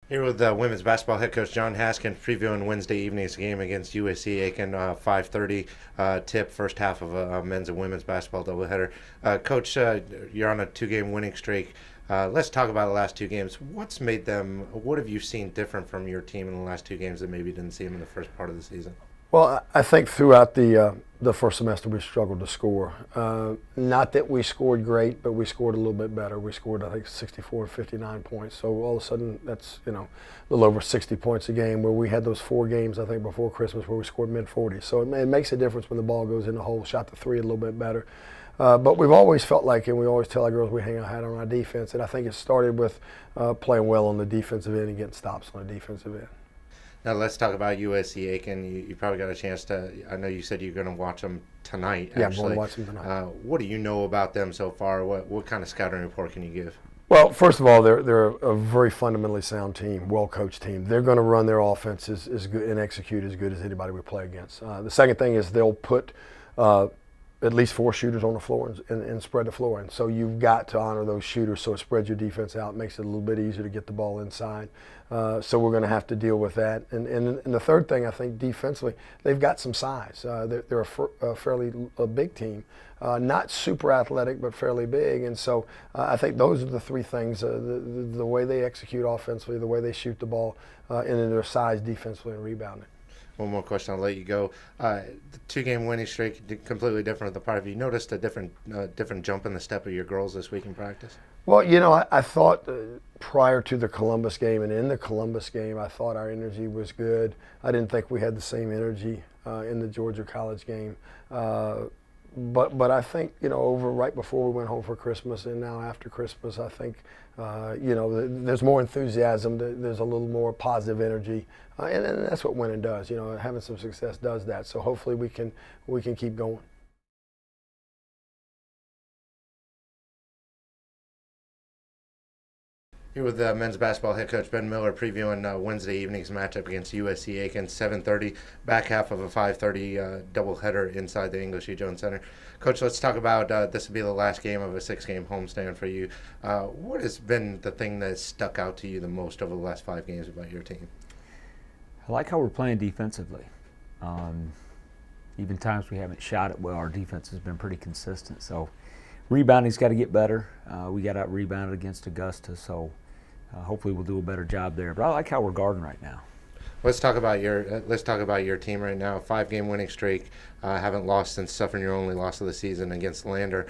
Here with women's basketball head coach John Haskins previewing Wednesday evening's game against USC Aiken, 5:30 tip, first half of a men's and women's basketball doubleheader. Coach, you're on a two-game winning streak. Let's talk about the last two games. What's made them? What have you seen different from your team in the last two games that maybe didn't see them in the first part of the season? Well, I think throughout the first semester we struggled to score. Not that we scored great, but we scored a little bit better. We scored, I think, 64 to 59 points. So all of a sudden, that's a little over 60 points a game. Where we had those 4 games, I think, before Christmas where we scored mid-40s. So it makes a difference when the ball goes in the hole. Shot the three a little bit better. But we've always felt like, and we always tell our girls we hang our hat on our defense. And I think it started with playing well on the defensive end and getting stops on the defensive end. Now let's talk about USC Aiken. You probably got a chance to. I know you said you're going to watch them tonight. Yeah, I'm going to watch them tonight. What do you know about them so far? What kind of scouting report can you give? Well, first of all, they're a very fundamentally sound team, well-coached team. They're going to run their offense as good and execute as good as anybody we play against. The second thing is they'll put at least 4 shooters on the floor and spread the floor. And so you've got to honor those shooters so it spreads your defense out, makes it a little bit easier to get the ball inside. So we're going to have to deal with that. And the third thing, I think, defensively, they've got some size. They're a fairly big team. Not super athletic, but fairly big. And so I think those are the 3 things, the way they execute offensively, the way they shoot the ball, and then their size defensively and rebounding. One more question, I'll let you go. The 2-game winning streak, completely different at the part. Have you noticed a different jump in the step of your girls this week in practice? Well, I thought prior to the Columbus game and in the Columbus game, I thought our energy was good. I didn't think we had the same energy in the Georgia College game. But I think, over right before we went home for Christmas and now after Christmas, I think, there's more enthusiasm. There's a little more positive energy. And that's what winning does. Having some success does that. So hopefully we can keep going. Here with men's basketball head coach Ben Miller previewing Wednesday evening's matchup against USC Aiken, 7:30, back half of a 5:30 doubleheader inside the English E. Jones Center. Coach, let's talk about this will be the last game of a 6-game homestand for you. What has been the thing that stuck out to you the most over the last 5 games about your team? I like how we're playing defensively. Even times we haven't shot it well, our defense has been pretty consistent. So rebounding's got to get better. We got out rebounded against Augusta, so hopefully we'll do a better job there. But I like how we're guarding right now. Let's talk about your team right now. 5-game winning streak. Haven't lost since suffering your only loss of the season against Lander.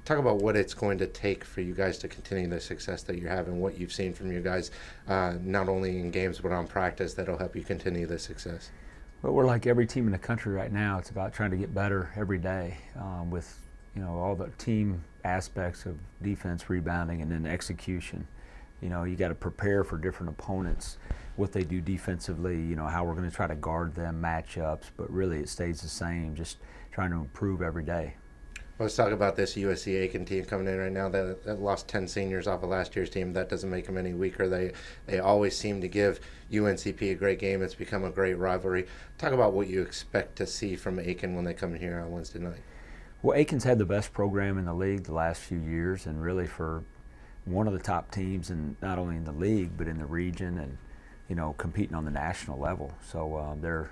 Talk about what it's going to take for you guys to continue the success that you're having. What you've seen from you guys, not only in games but on practice, that'll help you continue the success. Well, we're like every team in the country right now. It's about trying to get better every day with all the team aspects of defense, rebounding, and then execution. You got to prepare for different opponents, what they do defensively, how we're going to try to guard them, matchups, but really it stays the same, just trying to improve every day. Let's talk about this USC Aiken team coming in right now that lost 10 seniors off of last year's team. That doesn't make them any weaker. They always seem to give UNCP a great game. It's become a great rivalry. Talk about what you expect to see from Aiken when they come in here on Wednesday night. Well, Aiken's had the best program in the league the last few years, and really for one of the top teams, and not only in the league but in the region, and competing on the national level. So they're.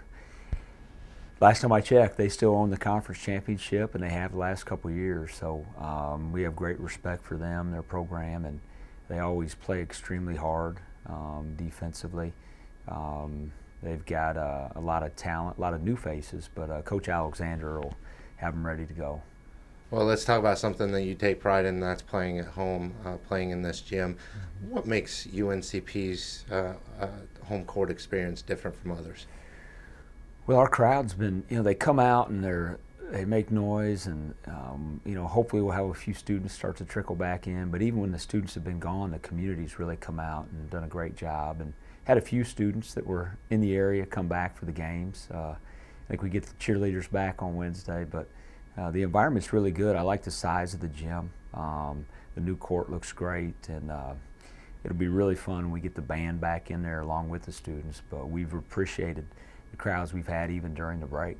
Last time I checked, they still own the conference championship, and they have the last couple of years. So we have great respect for them, their program, and they always play extremely hard defensively. They've got a lot of talent, a lot of new faces, but Coach Alexander will have them ready to go. Well, let's talk about something that you take pride in, and that's playing at home, playing in this gym. Mm-hmm. What makes UNCP's home court experience different from others? Well, our crowd's been, they come out and they make noise, and hopefully we'll have a few students start to trickle back in. But even when the students have been gone, the community's really come out and done a great job, and had a few students that were in the area come back for the games. I think we get the cheerleaders back on Wednesday, but the environment's really good. I like the size of the gym. The new court looks great, and it'll be really fun when we get the band back in there along with the students. But we've appreciated the crowds we've had even during the break.